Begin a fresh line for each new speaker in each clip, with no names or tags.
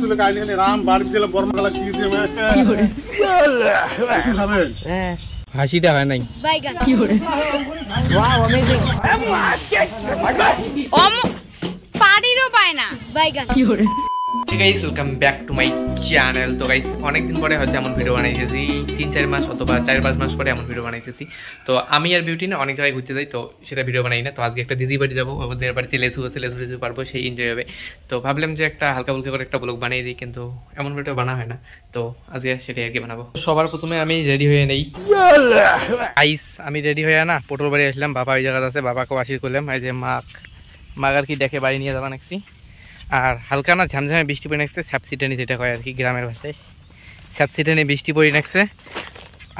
লেসুলে কাহিনী খালি রাম বাড়ি দিলে বর্মা গলা কি দিয়ে
হ্যাঁ হাসিটা হয় নাই
বাইগান কি করে ওয়াও অ্যামেজিং পাড়িরও পায় না বাইগান কি করে
guys welcome back to my channel. তো গাইস অনেকদিন পরে হয়তো এমন ভিডিও বানাইতেছি, 3-4 মাস অথবা 4-5 মাস পরে এমন ভিডিও বানাইতেছি। তো আমি আর বিউটি না অনেক জায়গায় ঘুরতে যাই, তো সেটা ভিডিও বানাই না। তো আজকে একটা দিদি বাড়ি যাবো, ওদের বাড়িতে লেসু আছে, লেসু পারবো, সেই এনজয় হবে। তো ভাবলাম যে একটা হালকা ফুলকা করে একটা ব্লগ বানিয়ে দিই, কিন্তু এমন ভিডিও বানা হয় না। তো আজকে সেটাই আর কি বানাবো। সবার প্রথমে আমি রেডি হয়ে নেই। গাইস আমি রেডি হয়ে না পটল বাড়ি আসলাম, বাবা ওই জায়গাতে আছে, বাবাকেও আশীর করলাম। এই যে মাগ আর কি ডেকে বাড়ি নিয়ে যাবা নাকছি। আর হালকা না ঝামঝামে বৃষ্টি পড়ে নাকছে, স্যাপসিটানি যেটা কয় আর কি গ্রামের ভাষায়, স্যাপসিটানি বৃষ্টি পড়ে নাকছে।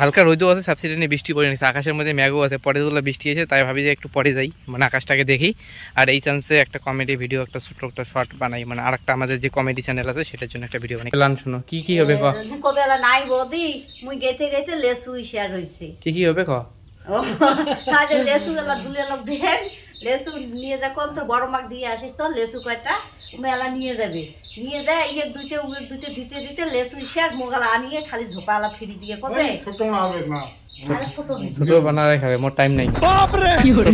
হালকা রোদও আছে, স্যাপসিটানি বৃষ্টি পড়ে নাকছে, আকাশের মধ্যে ম্যাগও আছে, পরেগুলো বৃষ্টি এসে, তাই ভাবি যে একটু পরে যাই, মানে আকাশটাকে দেখি। আর এই চান্সে একটা কমেডি ভিডিও, একটা ছোট্ট একটা শর্ট বানাই, মানে আর একটা আমাদের যে কমেডি চ্যানেল আছে সেটার জন্য একটা ভিডিও বানাই। প্ল্যান শুনো কি কি হবে ক
কবেলা নাই বদি মুই গেতে গেতে লেসু শেয়ার হইছে
কি হবে ক
ও তাজে লেসু এলা দুলে লোক দেন লেসু নিয়ে যা কোন তো বড় মাক দিয়ে আসিস তো লেসু কয়টা মেলা নিয়ে যাবে, নিয়ে যায় ইয়ে দুইটা দিতে দিতে লেসু শেয়ার মোগালা আনিয়ে খালি ঝোপালা ফিরি দিয়ে কবে
ছোট না হবে না
ছোট বানালে খাবে, মোর টাইম নাই।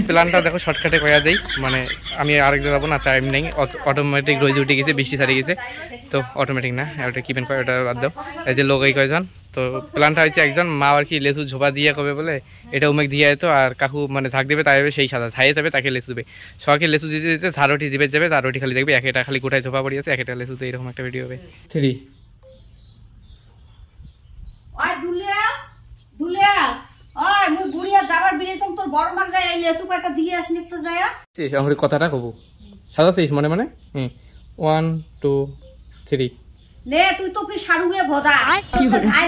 প্ল্যানটা দেখো শর্টকাটে কয়া দেই, মানে আমি আরেক জায়গা যাবো না, টাইম নেই, অটোমেটিক রোজ উঠে গেছে, বৃষ্টি ছাড়িয়ে গেছে। তো অটোমেটিক না, ওটা কিবেন কয় ওটা বাদ দাও। এই যে লোক এই কয়জন, তো প্ল্যানটা হচ্ছে একজন মা আর কি লেসু ঝোপা দিয়ে কবে বলে এটা উমেক দিয়ে যেত, আর কাকু মানে ঝাঁক দেবে, তাই হবে সেই সাদা ছাইয়ে যাবে, তাকে লেসু দেবে। সবাইকে লেসু দিতে দিতে ঝাড়টি দিবে যাবে, তারটি খালি দেখবে একটা খালি গোটায় ঝোপা পড়ে আছে, একটা লেসুতে এরকম একটা ভিডিও হবে। 3
ওই দুলিয়া ওই মুই বুড়িয়া যাবার বিরেছম তোর বড় মাক যায় এই লেসু কয়টা দিয়ে আসনি তো যায়া
শেষ আমার কথাটা কব সাদা শেষ মনে মনে 1 2 3
নে তুই তো কি সারুগে ভদা আই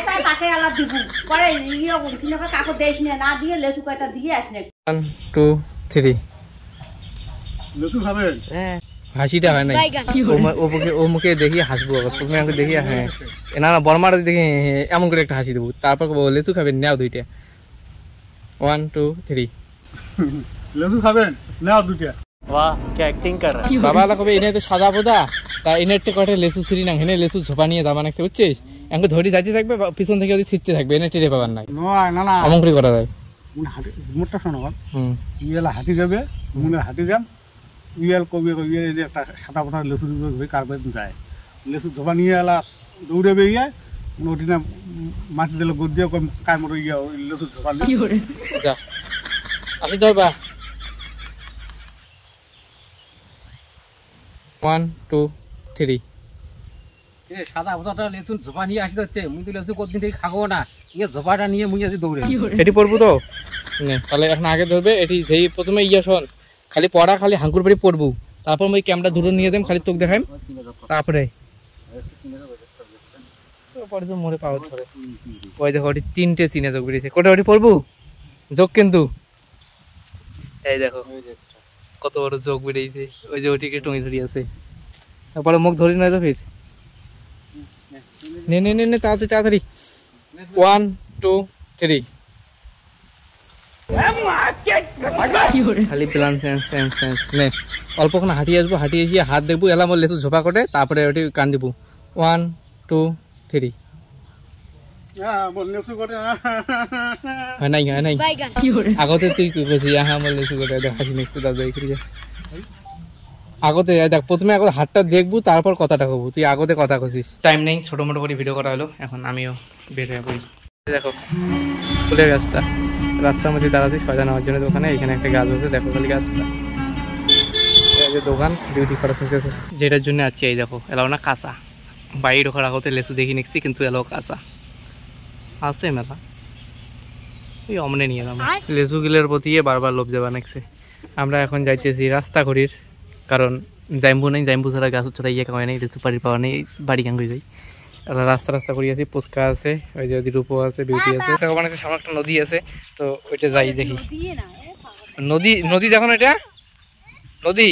চাই তাকে আলা দিব পরে ইয়ে কিনা কাকু দেশ না দিয়ে লেসু কয়টা দিয়ে আসনে
1 2 3
লেসু খাবেন
হ্যাঁ হাসিটা হয় নাই ও মুখে দেখি হাসবো, প্রথমে আমাকে দেখি হ্যাঁ না না বর্মার দেখি এমন করে একটা হাসি দেবো, তারপর লেসু খাবেন নাও দুইটা 1 2 3
লেসু খাবেন নাও দুইটা।
वाह क्या एक्टिंग कर रहा है बाबा ला कबे इने तो सादा बोदा তা ইনেরতে কয়টা লেসু সিরি না হেনে লেসু ঝোপা নিয়ে যাবা নাকতে বুঝছিস, এমন ধরি যাইতে থাকবে পিছন থেকে ওদি ছিটতে থাকবে, এনে টেরে পাবার নাই
না না
এমন করে করা যায়।
মুন হাঁটি মোটটা শোনো ইয়েলা হাঁটি যাবে, মুনে হাঁটি যাম ইয়েল কবি ইয়ে যে একটা সাদা পাতা লেসু ধরে কারবার যায়, লেসু ঝোপা নিয়ে এলা দৌড়াবে ইয়ে ওদিনা মাটি দিলে গদ দিয়ে কায় মতো ইয়ে লেসু ঝোপা নিয়ে
যা আসি ধরবা 1 2 3
সাদা ভোটাটা লেসু ঝোপা নিয়ে আসতে হচ্ছে, মুই তো লেসু কতদিন থেকে খাবো না, ইয়ে ঝোপাটা নিয়ে মুই আছি দৌড়ে
এটি পড়বো তো নে তাহলে এখন আগে ধরবে এটি যেই প্রথমে ইয়া শোন খালি পড়া খালি হাঙ্কুর বাড়ি পড়বো, তারপর ওই ক্যামেরা ধরে নিয়ে দেম খালি তোক দেখাইম, তারপরে পরে তো মরে পাওয়া ধরে ওই দেখো ওটি 3টে চিনে যোগ বেরিয়েছে, কোটা ওটি পড়বো যোগ কিন্তু এই দেখো কত বড় যোগ বেরিয়েছে, ওই যে ওটিকে টঙি ধরি আছে, তারপরে মুখ ধরি না তো ফির নে নে নে নে তাড়াতাড়ি 1 2 3 খালি প্ল্যান সেন্স নে অল্পক্ষণ হাঁটিয়ে আসবো, হাঁটিয়ে এসে হাত দেখবো এলা আমার লেসু ঝোপা করে, তারপরে ওটি কান দিব 1 2 3 নাই আগতে তুই কি করছিস আমার লেসু করে হাসি নিচ্ছে দাদা আগতে দেখ প্রথমে আগতে হাতটা দেখবো তারপর কথাটা কব, তুই আগতে কথা কছিস। টাইম নেই, ছোট মোটো করে ভিডিও করা হলো, এখন আমিও বের হয়ে পড়ি। দেখো ফুলের গাছটা রাস্তার মধ্যে দাঁড়াচ্ছি সয়দা নেওয়ার জন্য দোকানে, এখানে একটা গাছ আছে দেখো খালি গাছটা, এই যে দোকান বিউটি করা থাকতেছে যেটার জন্য আছে, এই দেখো এলাও না কাঁচা বাইরে ঢোকার আগতে লেসু দেখি নিচ্ছি, কিন্তু এলাও কাঁচা আছে মেলা ওই অমনে নিয়ে এলাম লেসু গিলের প্রতি বারবার লোভ যাবা নাকছে। আমরা এখন যাইতেছি রাস্তা ঘড়ির, কারণ জাম্বু নেই, জাম্বু ছাড়া গাছ ছাড়া ইয়ে খাওয়াই নেই, লেসু পাড়ি পাওয়া নেই, বাড়ি গাঙ্গুই যাই রাস্তা করি আছে, পুচকা আছে, ওই যে রূপো আছে, বিউটি আছে, সামনে একটা নদী আছে, তো ওইটা যাই দেখি নদী দেখো না এটা নদী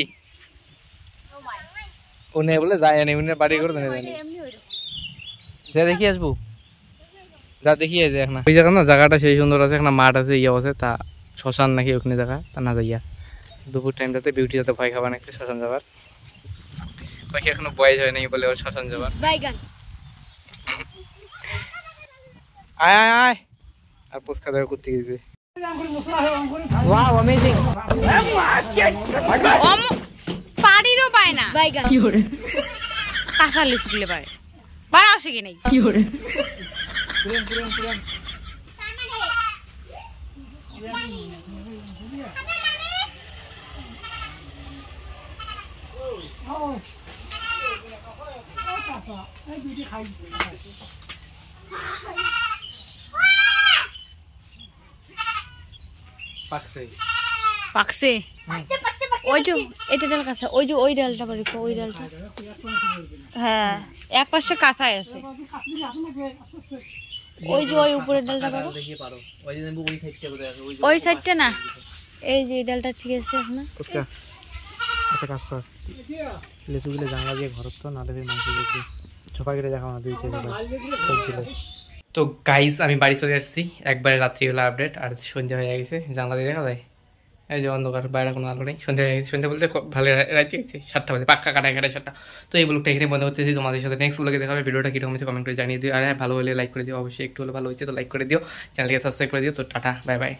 ও নেই বলে যায় না উনি বাড়ি করে জানি যা দেখি আসবো যা দেখি দেখ না ওই জায়গা না জায়গাটা সেই সুন্দর আছে, একটা মাঠ আছে ইয়ে আছে, তা শ্মশান নাকি ওখানে জায়গা তা না যাইয়া দুপুর টাইমটাতে বিউটি যাতে ভয় খাবার নাকি শ্মশান যাবার পাখি এখনো বয়স হয় নাই বলে ওর শ্মশান যাবার।
বাইগান
আয় আয় আয় আর পুচকা ধরে করতে গেছে। Wow amazing.
পাড়িরও পায় না বাইগান কি করে কাঁচা লিচু দিলে পারে বাড়া আসে কি নাই কি করে
পাকছে
পাকছে ওই যে এটা ডাল কাঁচা ওই যে ওই ডালটা বাড়ি ওই ডালটা হ্যাঁ এক পাশে কাঁচাই আছে ওই যে ওই উপরের ডালটা পারো ওই সাইডটা না এই যে এই ডালটা ঠিক আছে এখন
একটা কাজ কর লেচুগুলো জানলা দিয়ে ঘর তো না দেবে মাংস দিয়ে ছোপা কেটে দেখাও না দুইটা তো গাইস আমি বাড়ি চলে আসছি একবারে রাত্রি হলো আপডেট আর সন্ধ্যা হয়ে গেছে জানলা দিয়ে দেখা যায় এই যে অন্ধকার বাইরে কোনো আলো নেই সন্ধ্যা হয়ে গেছে সন্ধ্যা বলতে ভালো রাত গেছে 7টা বাজে পাক্কা কাটায় 7টা তো এই ব্লগটা এখানে বন্ধ করতেছি তোমাদের সাথে নেক্সট ব্লগে দেখা হবে ভিডিওটা কীরকম হচ্ছে কমেন্ট করে জানিয়ে দিও আর ভালো হলে লাইক করে দিও অবশ্যই একটু হলে ভালো হয়েছে তো লাইক করে দিও চ্যানেলকে সাবস্ক্রাইব করে দিও তো টাটা বাই বাই